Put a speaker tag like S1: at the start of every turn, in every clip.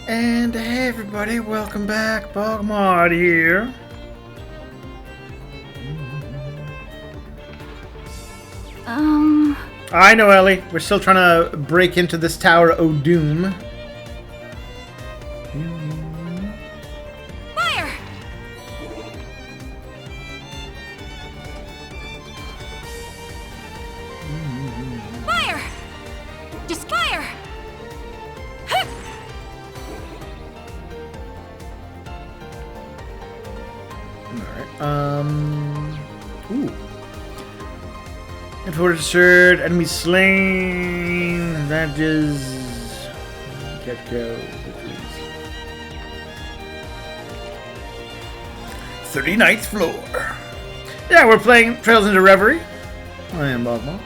S1: And hey everybody, welcome back. BogMod here. I know, Ellie. We're still trying to break into this Tower of Doom.
S2: Fire! Fire! Just fire!
S1: Alright, ooh. Enforcer, enemy slain. That is... Get go. 39th floor. Yeah, we're playing Trails into Reverie. I am BogMod.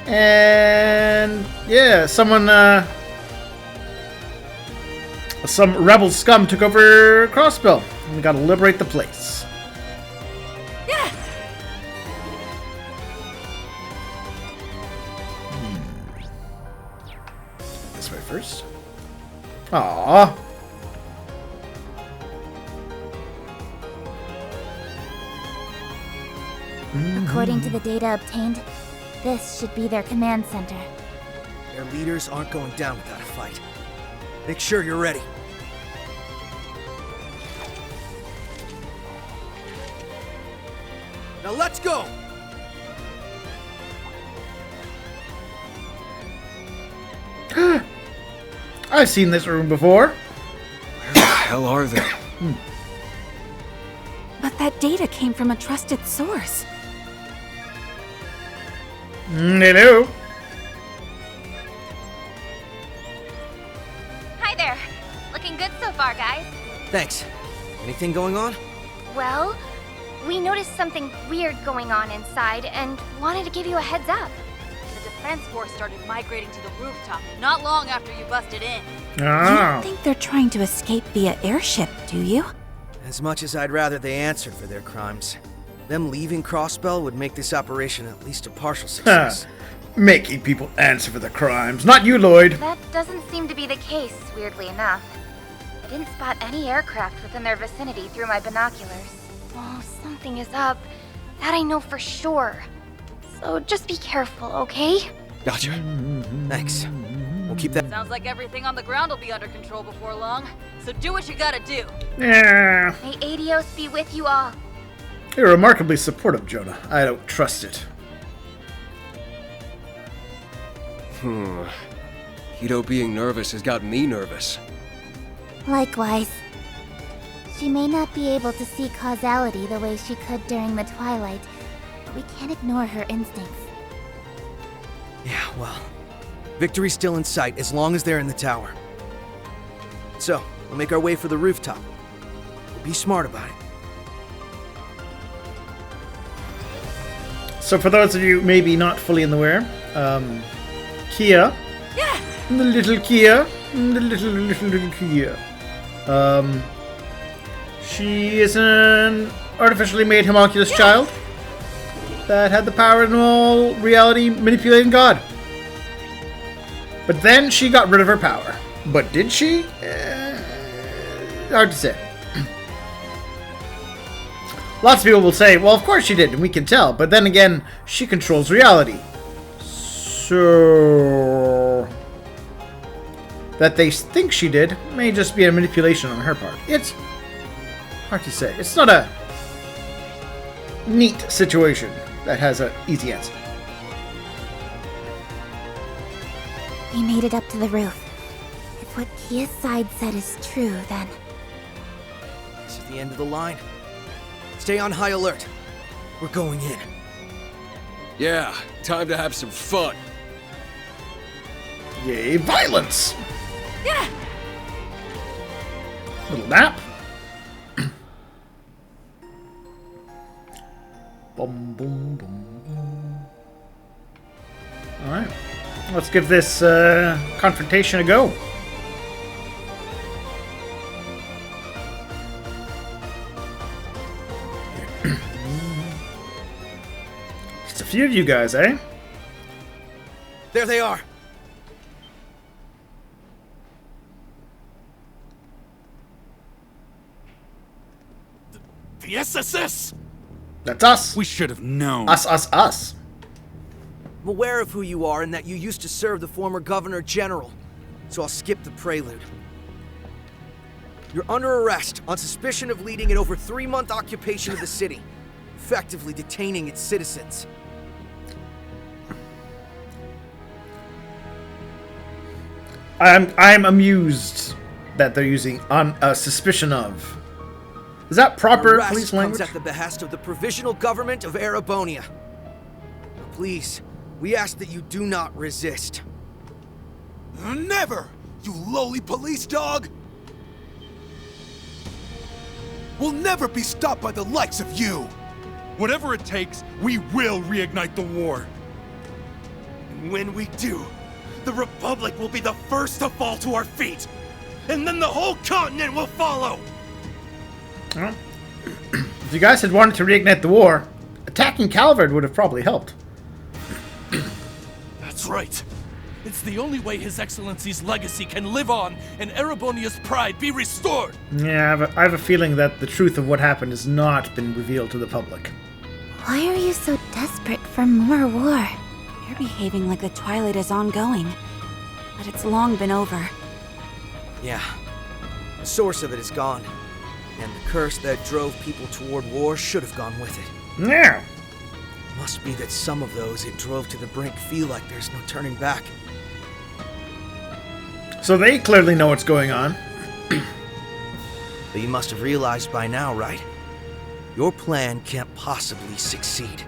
S1: And yeah, some rebel scum took over Crossbell. We gotta liberate the place.
S2: Yeah.
S1: This way first. Aww.
S3: According to the data obtained, this should be their command center.
S4: Their leaders aren't going down without a fight. Make sure you're ready. Now let's go!
S1: I've seen this room before.
S5: Where the hell are they?
S2: But that data came from a trusted source.
S1: Hello.
S6: Hi there. Looking good so far, guys.
S4: Thanks. Anything going on?
S6: Well, we noticed something weird going on inside and wanted to give you a heads up.
S7: The defense force started migrating to the rooftop not long after you busted in.
S2: You
S1: Ah.
S2: don't think they're trying to escape via airship, do you?
S4: As much as I'd rather they answered for their crimes, them leaving Crossbell would make this operation at least a partial success.
S1: Making people answer for their crimes. Not you, Lloyd.
S6: That doesn't seem to be the case, weirdly enough. I didn't spot any aircraft within their vicinity through my binoculars. Oh, something is up. That I know for sure. So just be careful, okay?
S5: Gotcha.
S4: Thanks. We'll keep that.
S7: Sounds like everything on the ground will be under control before long. So do what you gotta do.
S1: Yeah.
S6: May Adios be with you all.
S1: You're remarkably supportive, Jonah. I don't trust it.
S5: Hito being nervous has got me nervous.
S3: Likewise. She may not be able to see causality the way she could during the Twilight, but we can't ignore her instincts.
S4: Yeah, well, victory's still in sight as long as they're in the tower. So, we'll make our way for the rooftop. We'll be smart about it.
S1: So for those of you maybe not fully in the wear, Kia, the little Kia, the little Kia, she is an artificially made homunculus child that had the power in all reality manipulating God. But then she got rid of her power. But did she? Hard to say. Lots of people will say, well, of course she did, and we can tell. But then again, she controls reality. So... that they think she did may just be a manipulation on her part. It's hard to say. It's not a neat situation that has an easy answer.
S3: We made it up to the roof. If what Kia's side said is true, then...
S4: This is the end of the line. Stay on high alert. We're going in.
S5: Yeah, time to have some fun.
S1: Yay, violence!
S2: Yeah.
S1: Little nap. Boom, boom, boom, boom. Alright. Let's give this confrontation a go. Just a few of you guys, eh?
S4: There they are.
S8: The SSS?
S1: That's us.
S8: We should have known.
S1: Us.
S4: I'm aware of who you are and that you used to serve the former Governor General, so I'll skip the prelude. You're under arrest on suspicion of leading an over 3-month occupation of the city, effectively detaining its citizens.
S1: I'm amused that they're using on suspicion of. Is that proper
S4: Arrest
S1: police
S4: comes
S1: language?
S4: at the behest of the provisional government of Erebonia. Please, we ask that you do not resist.
S8: Never, you lowly police dog! We'll never be stopped by the likes of you! Whatever it takes, we will reignite the war. And when we do, the Republic will be the first to fall to our feet! And then the whole continent will follow!
S1: Well, if you guys had wanted to reignite the war, attacking Calvard would have probably helped.
S9: That's right. It's the only way His Excellency's legacy can live on and Erebonia's pride be restored.
S1: Yeah, I have a feeling that the truth of what happened has not been revealed to the public.
S3: Why are you so desperate for more war?
S2: You're behaving like the Twilight is ongoing. But it's long been over.
S4: Yeah, the source of it is gone. And the curse that drove people toward war should have gone with it.
S1: Yeah.
S4: Must be that some of those it drove to the brink feel like there's no turning back.
S1: So they clearly know what's going on.
S4: But you must have realized by now, right? Your plan can't possibly succeed.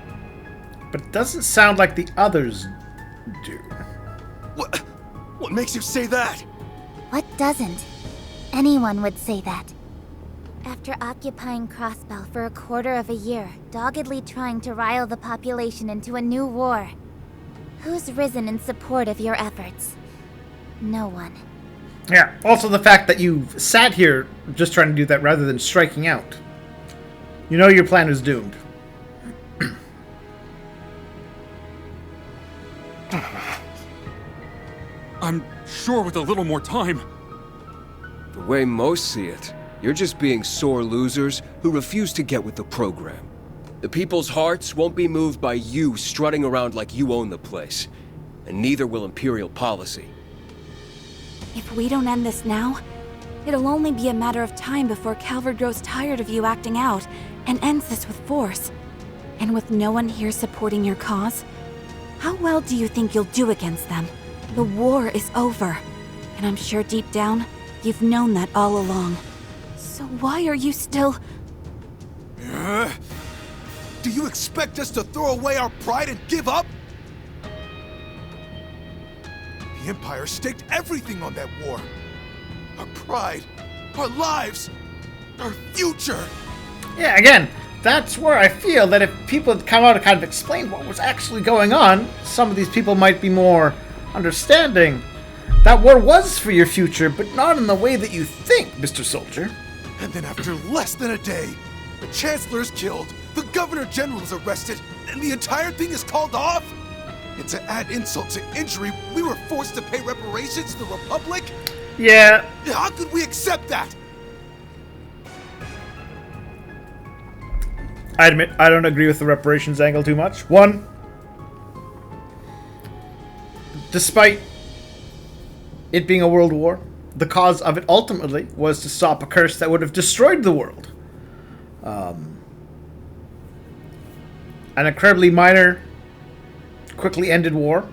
S1: But it doesn't sound like the others do.
S8: What makes you say that?
S3: What doesn't? Anyone would say that. After occupying Crossbell for a quarter of a year, doggedly trying to rile the population into a new war. Who's risen in support of your efforts? No one.
S1: Yeah, also the fact that you've sat here just trying to do that rather than striking out. You know your plan is doomed.
S5: I'm sure with a little more time. The way most see it, you're just being sore losers who refuse to get with the program. The people's hearts won't be moved by you strutting around like you own the place. And neither will Imperial policy.
S2: If we don't end this now, it'll only be a matter of time before Calvard grows tired of you acting out and ends this with force. And with no one here supporting your cause, how well do you think you'll do against them? The war is over, and I'm sure deep down, you've known that all along. So why are you still...
S8: Do you expect us to throw away our pride and give up? The Empire staked everything on that war. Our pride, our lives, our future.
S1: Yeah, again, that's where I feel that if people had come out and kind of explained what was actually going on, some of these people might be more understanding. That war was for your future, but not in the way that you think, Mr. Soldier.
S8: And then after less than a day, the Chancellor is killed, the Governor General is arrested, and the entire thing is called off? And to add insult to injury, we were forced to pay reparations to the Republic?
S1: Yeah.
S8: How could we accept that?
S1: I admit, I don't agree with the reparations angle too much. One, despite it being a world war, the cause of it ultimately was to stop a curse that would have destroyed the world. An incredibly minor, quickly ended war.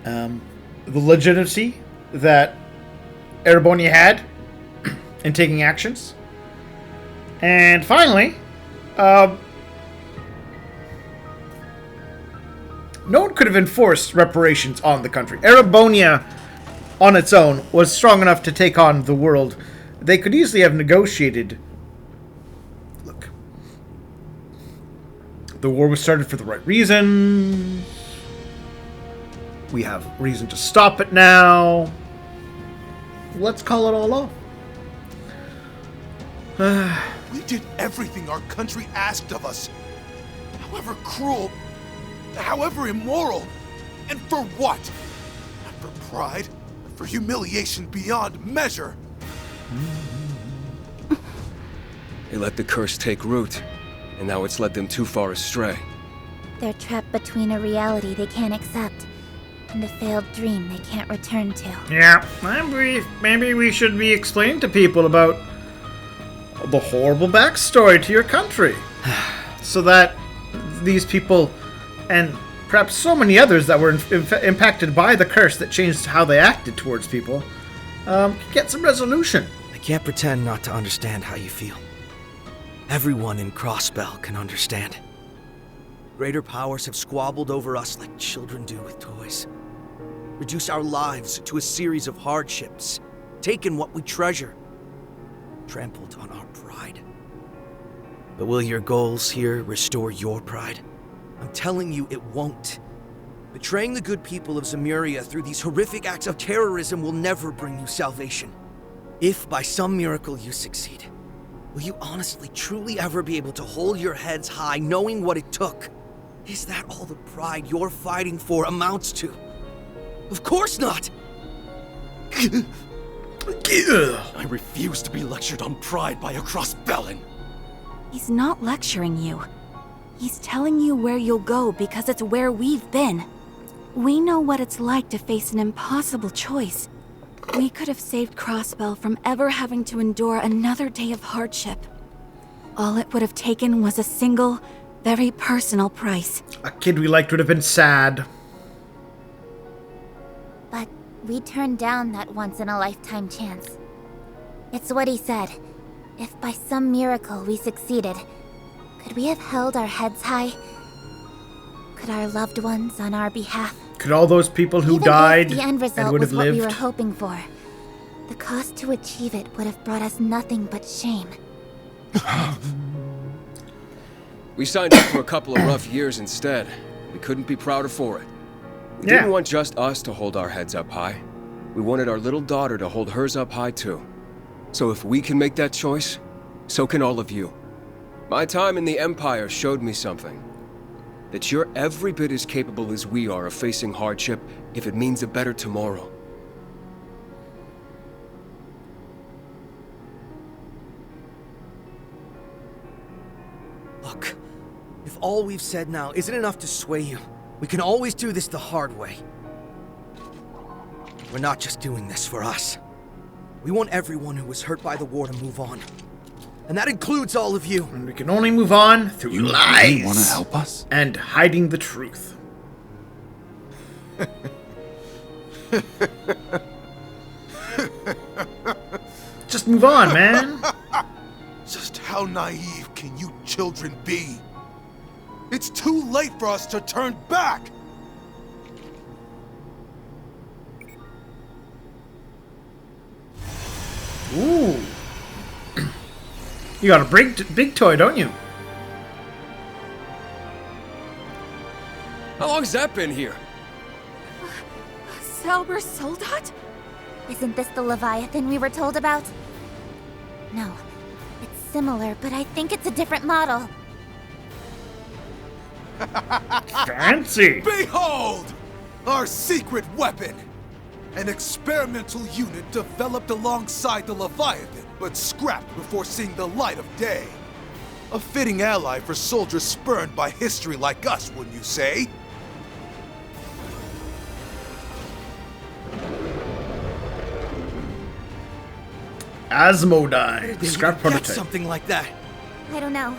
S1: The legitimacy that Erebonia had in taking actions. And finally, no one could have enforced reparations on the country. Erebonia, on its own, was strong enough to take on the world. They could easily have negotiated. Look, the war was started for the right reason. We have reason to stop it now. Let's call it all off.
S8: We did everything our country asked of us. However cruel, however immoral. And for what? Not for pride, but for humiliation beyond measure.
S5: They let the curse take root, and now it's led them too far astray.
S3: They're trapped between a reality they can't accept and a failed dream they can't return to.
S1: Yeah, maybe we should be explaining to people about the horrible backstory to your country, so that these people, and perhaps so many others that were impacted by the curse that changed how they acted towards people, can get some resolution.
S4: I can't pretend not to understand how you feel. Everyone in Crossbell can understand. Greater powers have squabbled over us like children do with toys. Reduced our lives to a series of hardships. Taken what we treasure. Trampled on our pride. But will your goals here restore your pride? I'm telling you, it won't. Betraying the good people of Zemuria through these horrific acts of terrorism will never bring you salvation. If by some miracle you succeed, will you honestly, truly ever be able to hold your heads high knowing what it took? Is that all the pride you're fighting for amounts to? Of course not!
S9: I refuse to be lectured on pride by a Crossbellan.
S2: He's not lecturing you. He's telling you where you'll go because it's where we've been. We know what it's like to face an impossible choice. We could have saved Crossbell from ever having to endure another day of hardship. All it would have taken was a single, very personal price.
S1: A kid we liked would have been sad.
S3: But we turned down that once-in-a-lifetime chance. It's what he said. If by some miracle we succeeded, could we have held our heads high? Could our loved ones on our behalf?
S1: Could all those people who
S3: Even
S1: died
S3: if the end result
S1: and would
S3: was
S1: have
S3: what
S1: lived?
S3: we were hoping for, the cost to achieve it would have brought us nothing but shame.
S5: We signed up for a couple of rough years instead. We couldn't be prouder for it. We didn't want just us to hold our heads up high. We wanted our little daughter to hold hers up high too. So if we can make that choice, so can all of you. My time in the Empire showed me something. That you're every bit as capable as we are of facing hardship if it means a better tomorrow.
S4: Look, if all we've said now isn't enough to sway you, we can always do this the hard way. We're not just doing this for us. We want everyone who was hurt by the war to move on. And that includes all of you.
S1: And we can only move on through lies.
S8: You want to help us?
S1: And hiding the truth. Just move on, man.
S8: Just how naive can you children be? It's too late for us to turn back!
S1: Ooh. You got a big toy, don't you?
S5: How long's that been here?
S2: Sauber Soldat?
S3: Isn't this the Leviathan we were told about? No. It's similar, but I think it's a different model.
S1: Fancy!
S8: Behold! Our secret weapon! An experimental unit developed alongside the Leviathan, but scrapped before seeing the light of day. A fitting ally for soldiers spurned by history like us, wouldn't you say?
S1: Asmodine.
S4: They
S1: Scrap
S4: get
S1: prototype.
S4: something like that.
S3: I don't know.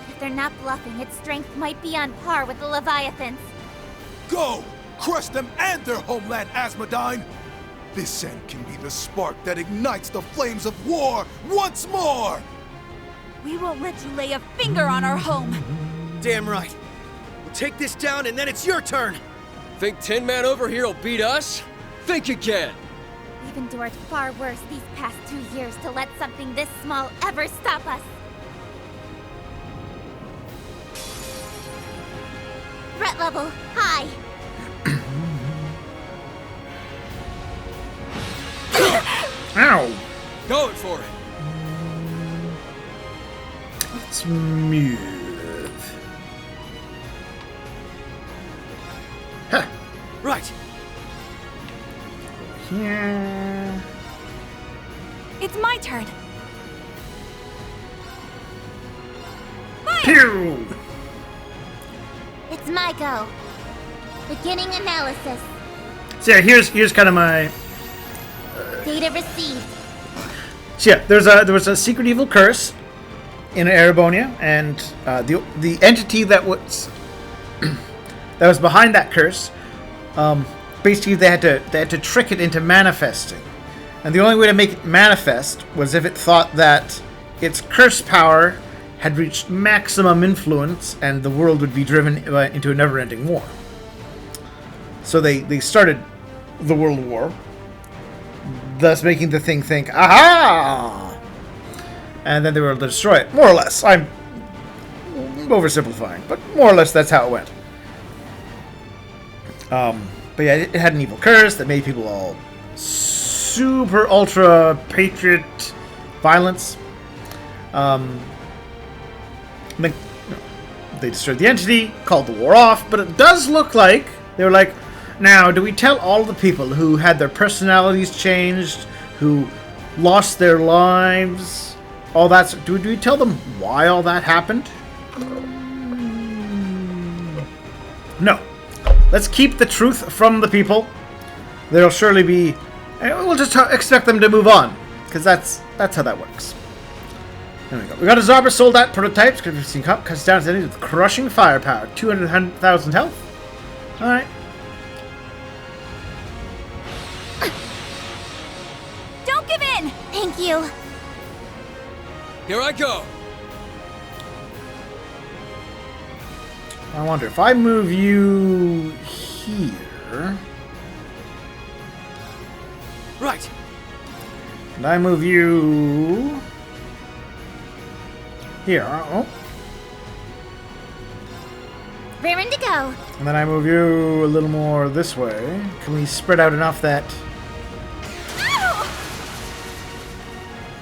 S3: If they're not bluffing, its strength might be on par with the Leviathan's.
S8: Go! Crush them and their homeland, Asmodine! This end can be the spark that ignites the flames of war once more!
S2: We won't let you lay a finger on our home.
S4: Damn right. We'll take this down and then it's your turn.
S5: Think Tin Man over here will beat us? Think again!
S3: We've endured far worse these past 2 years to let something this small ever stop us. Threat level high.
S1: Ow!
S5: Going for it!
S1: Let's move. Huh.
S4: Right.
S1: Yeah.
S2: It's my turn.
S1: Pew!
S3: It's my go. Beginning analysis.
S1: So yeah, here's kind of my.
S3: Data received.
S1: So yeah, there was a secret evil curse in Erebonia, and the entity that was that was behind that curse, basically they had to trick it into manifesting, and the only way to make it manifest was if it thought that its curse power had reached maximum influence, and the world would be driven into a never-ending war. So they started the World War, thus making the thing think, aha! And then they were able to destroy it. More or less. I'm oversimplifying, but more or less that's how it went. But yeah, it had an evil curse that made people all super ultra patriot violence. They destroyed the entity, called the war off, but it does look like they were like, now, do we tell all the people who had their personalities changed, who lost their lives, all that? Do we tell them why all that happened? No. Let's keep the truth from the people. There'll surely be. We'll just expect them to move on, because that's how that works. There we go. We got a Zarba sold out prototypes. Cuts down to enemies with crushing firepower. 200,000 health. All right.
S2: Don't give in!
S3: Thank you.
S5: Here I go.
S1: I wonder if I move you here.
S4: Right.
S1: And I move you here. Oh.
S3: Raring to go.
S1: And then I move you a little more this way. Can we spread out enough that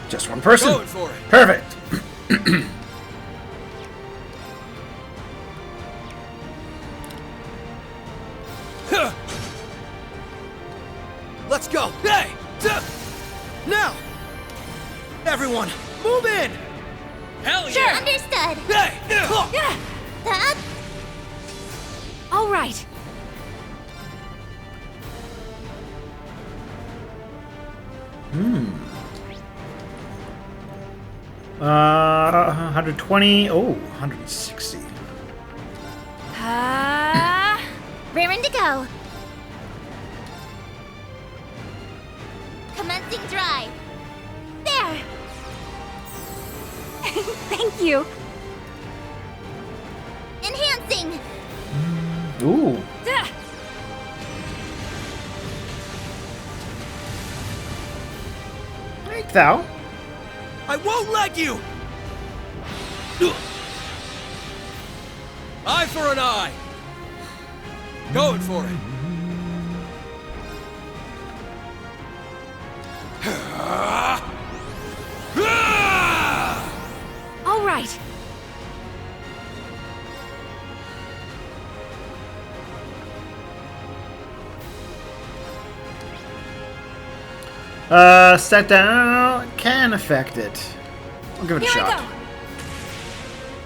S1: just one person?
S5: Going for it.
S1: Perfect.
S4: Let's go. Hey! Now! Everyone, move in!
S5: Hell
S3: Sure,
S5: yeah!
S3: understood.
S4: Hey!
S3: That?
S2: All right.
S1: Hmm. 120. Oh, 160.
S3: Raring to go. Commencing drive. There.
S2: Thank you.
S3: Enhancing.
S1: Ooh. Right, thou.
S4: I won't let you!
S5: Eye for an eye. Going for it.
S2: All right.
S1: Set down can affect it. I'll give it a
S2: Here
S1: shot.
S2: I go.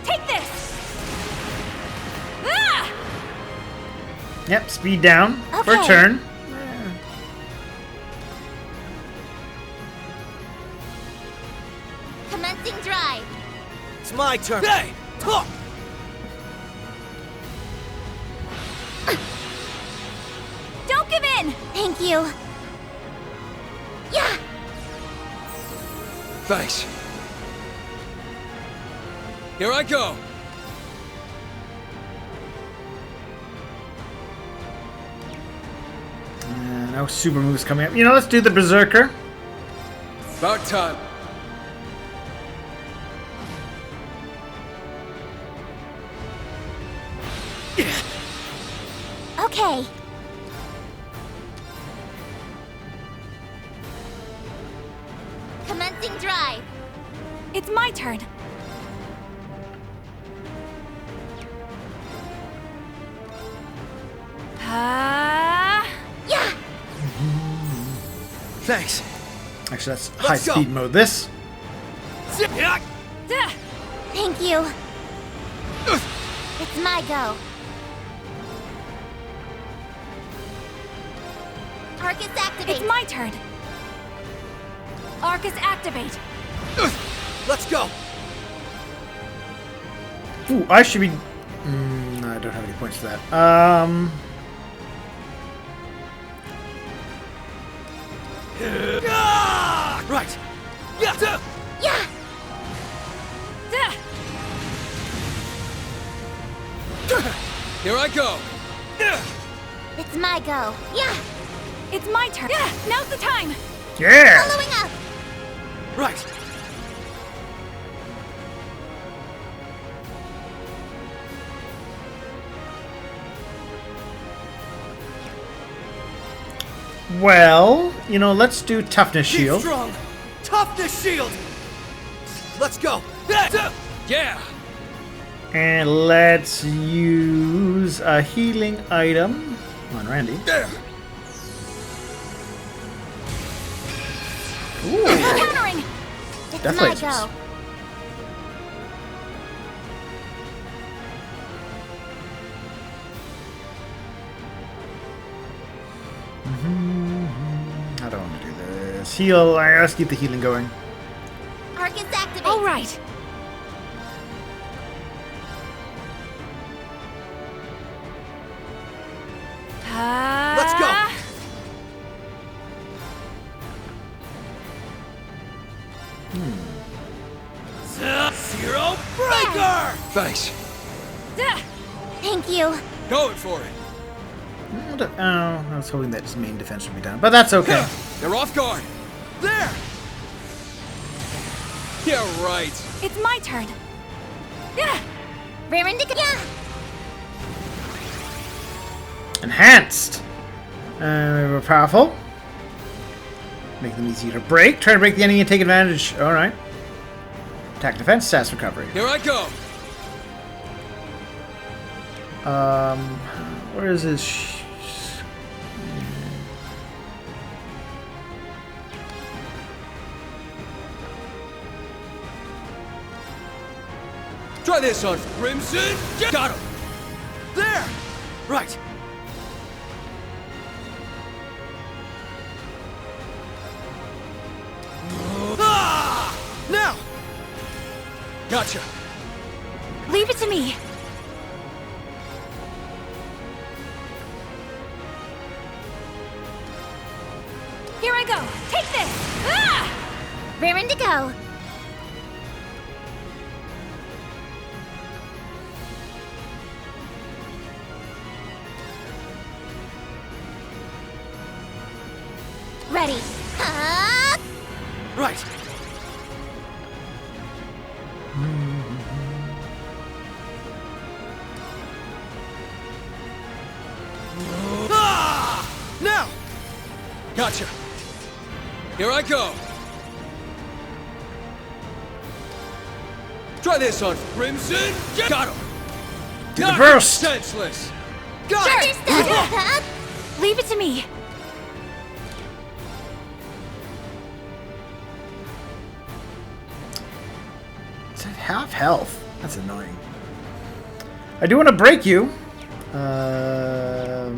S2: Take this. Ah!
S1: Yep, speed down for a
S3: Okay.
S1: turn.
S3: Commencing drive.
S4: It's my turn.
S5: Hey!
S2: Don't give in.
S3: Thank you. Yeah.
S5: Thanks. Here I go.
S1: No super moves coming up. You know, let's do the Berserker.
S5: About time.
S3: Okay. Commencing drive.
S2: It's my turn.
S3: Yeah.
S4: Thanks.
S1: Actually, that's
S4: Let's
S1: high speed
S4: go.
S1: mode. This.
S3: Thank you. It's my go. Arcus activate.
S2: It's my turn. Arcus activate.
S4: Let's go!
S1: Ooh, I should be... no, I don't have any points for that.
S4: Right! Yeah!
S3: Yeah!
S5: Here I go!
S3: It's my go. Yeah!
S2: It's my turn. Now's the time.
S1: Yeah!
S3: Following up!
S4: Right!
S1: Well, you know, let's do toughness
S4: Keep
S1: shield.
S4: strong! Toughness shield! Let's go!
S5: Yeah!
S1: And let's use a healing item on Randy. Ooh,
S2: Countering.
S3: It's
S1: Death
S3: my
S1: lasers.
S3: go.
S1: I don't want to do this. Heal. Let's keep the healing going.
S3: Arcus activate.
S2: All right.
S4: Let's go! Zero Breaker!
S5: Thanks.
S3: Thank you.
S5: Going for it.
S1: Oh, I was hoping that his main defense would be done, but that's okay.
S5: They're off guard.
S4: There!
S5: Yeah, right.
S2: It's my turn.
S3: Rear indicator. Yeah!
S1: Enhanced. We're powerful. Make them easier to break. Try to break the enemy and take advantage. All right. Attack, defense, stats, recovery.
S5: Here I go.
S1: Where is his?
S5: Try this on Crimson. Got him.
S4: There! Right! Now!
S5: Gotcha.
S2: Leave it to me. Here I go. Take this.
S3: Rear to go. Ready.
S4: Right! Now!
S5: Gotcha. Here I go. Try this on Crimson. Got him.
S1: Do the
S5: Knock him
S1: burst.
S5: senseless.
S4: Got it!
S3: Understood.
S2: Leave it to me.
S1: It's at half health. That's annoying. I do want to break you. No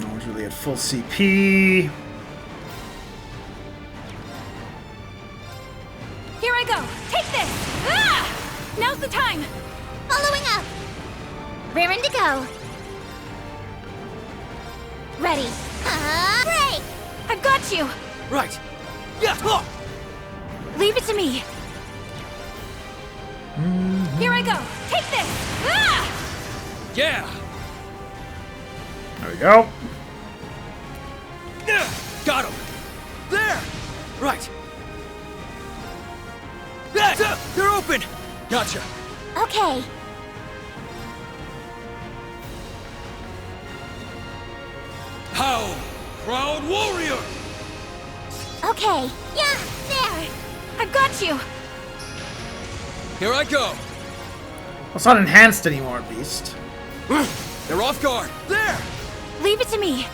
S1: one's really at full CP.
S2: Here I go. Take this. Now's the time.
S3: Following up. Rear to go. Ready. Break.
S2: I've got you.
S4: Right! Yeah! Oh.
S2: Leave it to me. Here I go. Take this.
S5: Yeah.
S1: There we go.
S5: Got him.
S4: There! Right! They're open!
S5: Gotcha.
S3: Okay.
S5: How? Proud warrior.
S3: Okay. Yeah. There.
S2: I've got you.
S5: Here I go.
S1: Well, it's not enhanced anymore, at least.
S5: They're off guard.
S4: There!
S2: Leave it to me.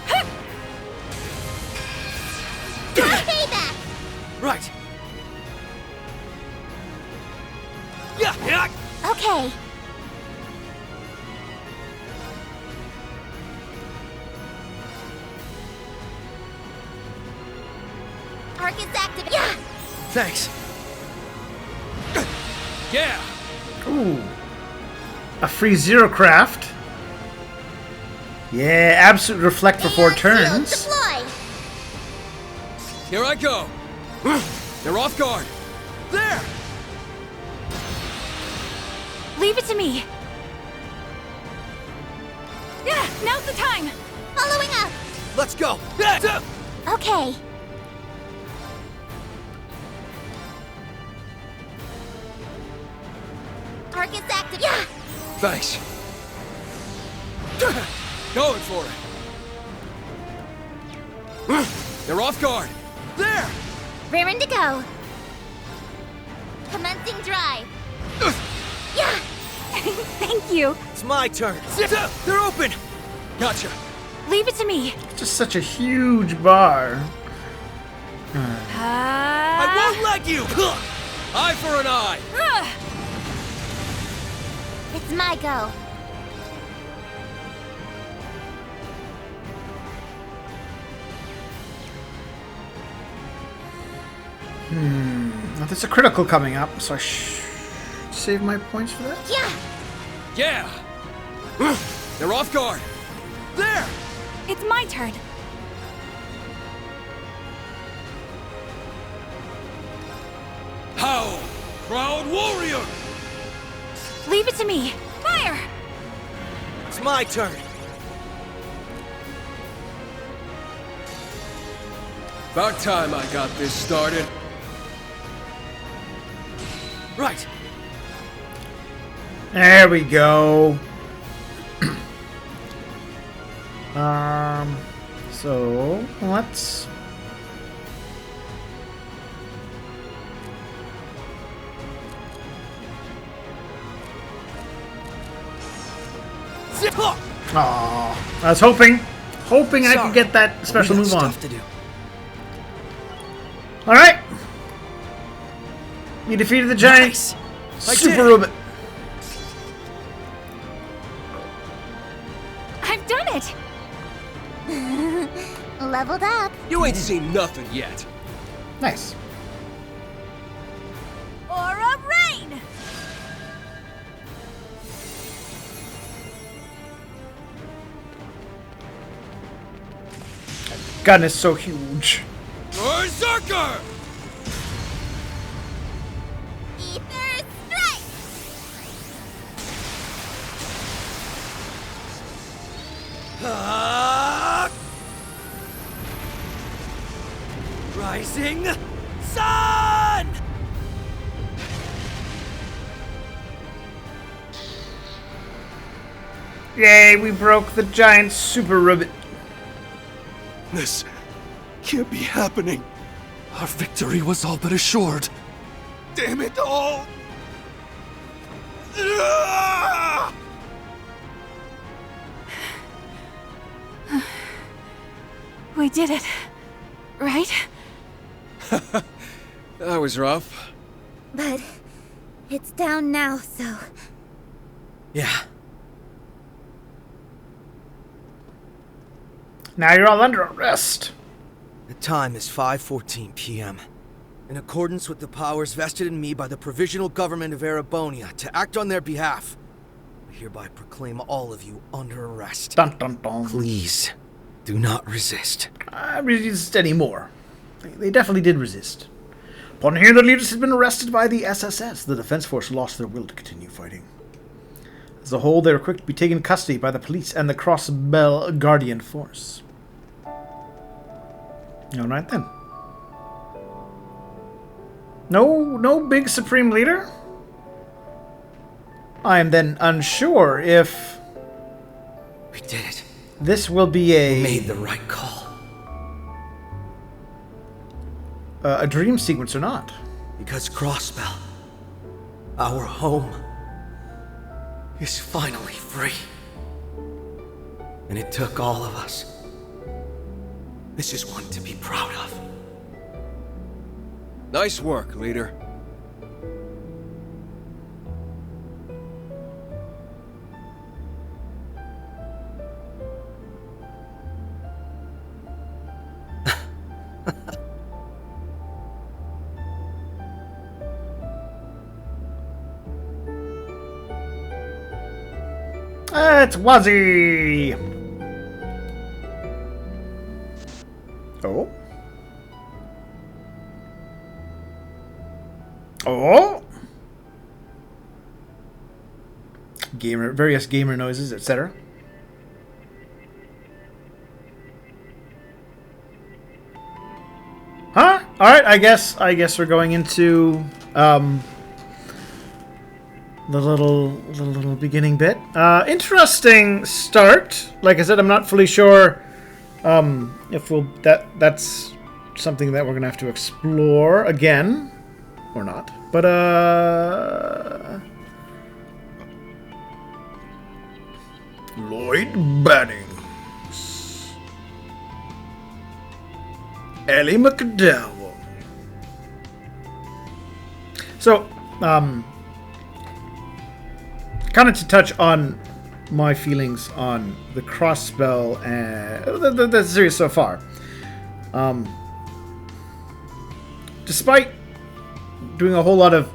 S3: Payback.
S4: Right!
S3: Okay. Arc is active. Yeah!
S4: Thanks.
S9: Yeah!
S1: Ooh. A free zero craft. Yeah, absolute reflect for 4 turns.
S3: Deploy!
S5: Here I go. They're off guard.
S4: There!
S2: Leave it to me. Yeah, now's the time.
S3: Following up!
S4: Let's go!
S3: Okay. Arc is active. Yeah!
S5: Thanks. Going for it. They're off guard.
S4: There!
S3: Raring to go. Commencing drive. Yeah!
S2: Thank you.
S4: It's my turn. They're open!
S5: Gotcha.
S2: Leave it to me.
S1: Just such a huge bar.
S4: I won't let you!
S5: Eye for an eye.
S3: It's my go.
S1: Now, there's a critical coming up, so I save my points for that.
S3: Yeah!
S5: Yeah. They're off guard.
S4: There!
S2: It's my turn.
S5: How? Proud warrior.
S2: Leave it to me. Fire!
S4: It's my turn.
S5: About time I got this started.
S4: Right.
S1: There we go. So let's. Aw, I was hoping I could get that special move on.
S4: Stuff to do.
S1: All right, you defeated the giant
S4: Nice. I
S1: super
S4: did.
S1: robot.
S2: I've done it.
S3: Leveled up.
S5: You ain't seen nothing yet.
S1: Nice.
S2: Aura Rain!
S1: Gun is so huge.
S5: Berserker!
S3: Ether strike.
S4: Rising sun!
S1: Yay, we broke the giant super robot.
S9: This can't be happening. Our victory was all but assured. Damn it all! Ah!
S2: We did it. Right?
S5: That was rough.
S3: But it's down now, so...
S4: Yeah.
S1: Now you're all under arrest.
S4: The time is 5:14 p.m. In accordance with the powers vested in me by the Provisional Government of Erebonia to act on their behalf, I hereby proclaim all of you under arrest.
S1: Dun dun dun.
S4: Please, do not resist.
S1: Resist anymore. They definitely did resist. Upon hearing the leaders had been arrested by the SSS, the Defense Force lost their will to continue fighting. As a whole, they were quick to be taken in custody by the police and the Crossbell Guardian Force. Alright then. No big Supreme Leader? I am then unsure if
S4: We did it.
S1: this will be
S4: We made the right call.
S1: a dream sequence or not.
S4: Because Crossbell, our home, is finally free. And it took all of us. This is one to be proud of.
S5: Nice work, leader.
S1: It's Wazzy! Oh? Oh! Various gamer noises, etc. Huh? Alright, I guess we're going into the little beginning bit. Interesting start. Like I said, I'm not fully sure if that's something that we're gonna have to explore again or not. But Lloyd Bannings, Ellie McDowell. So, kind of to touch on my feelings on the cross-spell and the series so far. Despite doing a whole lot of,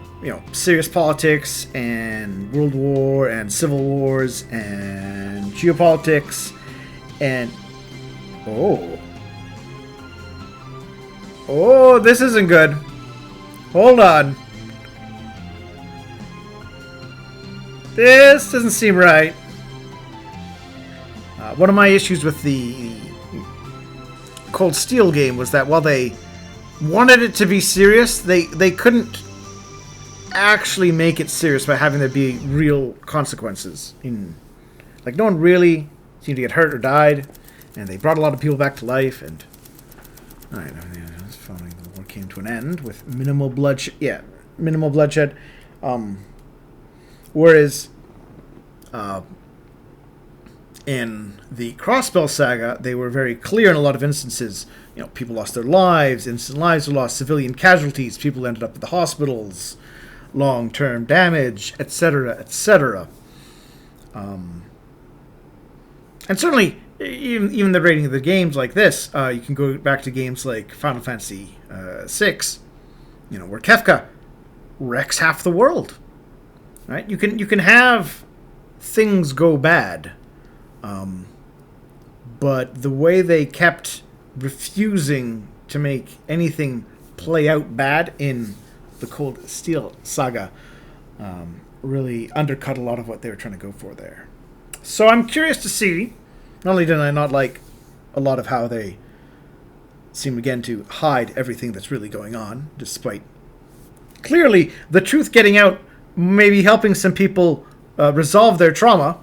S1: serious politics and World War and Civil Wars and geopolitics and... Oh, this isn't good. Hold on. This doesn't seem right. One of my issues with the Cold Steel game was that while they wanted it to be serious, they couldn't actually make it serious by having there be real consequences. Like, no one really seemed to get hurt or died, and they brought a lot of people back to life, and... Alright, following the war came to an end with minimal bloodshed. Yeah, minimal bloodshed. Whereas, in the Crossbell saga, they were very clear in a lot of instances. People lost their lives, innocent lives were lost, civilian casualties, people ended up at the hospitals, long-term damage, etc., etc. And certainly, even the rating of the games like this, you can go back to games like Final Fantasy VI, where Kefka wrecks half the world. Right? You can have things go bad, but the way they kept refusing to make anything play out bad in the Cold Steel saga really undercut a lot of what they were trying to go for there. So I'm curious to see. Not only did I not like a lot of how they seem again to hide everything that's really going on, despite clearly the truth getting out, maybe helping some people resolve their trauma.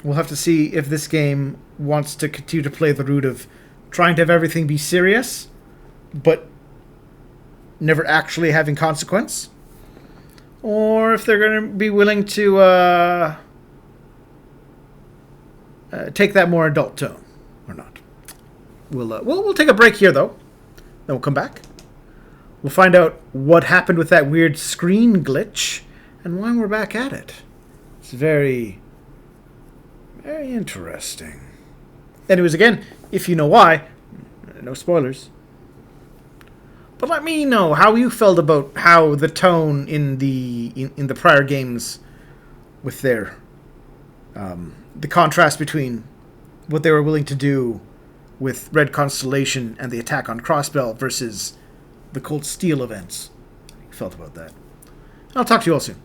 S1: We'll have to see if this game wants to continue to play the route of trying to have everything be serious, but never actually having consequence. Or if they're going to be willing to take that more adult tone, or not. We'll take a break here, though. Then we'll come back. We'll find out what happened with that weird screen glitch and why we're back at it. It's very, very interesting. Anyways, again, if you know why, no spoilers. But let me know how you felt about how the tone in the prior games, with their the contrast between what they were willing to do with Red Constellation and the attack on Crossbell versus the Cold Steel events. How you felt about that? I'll talk to you all soon.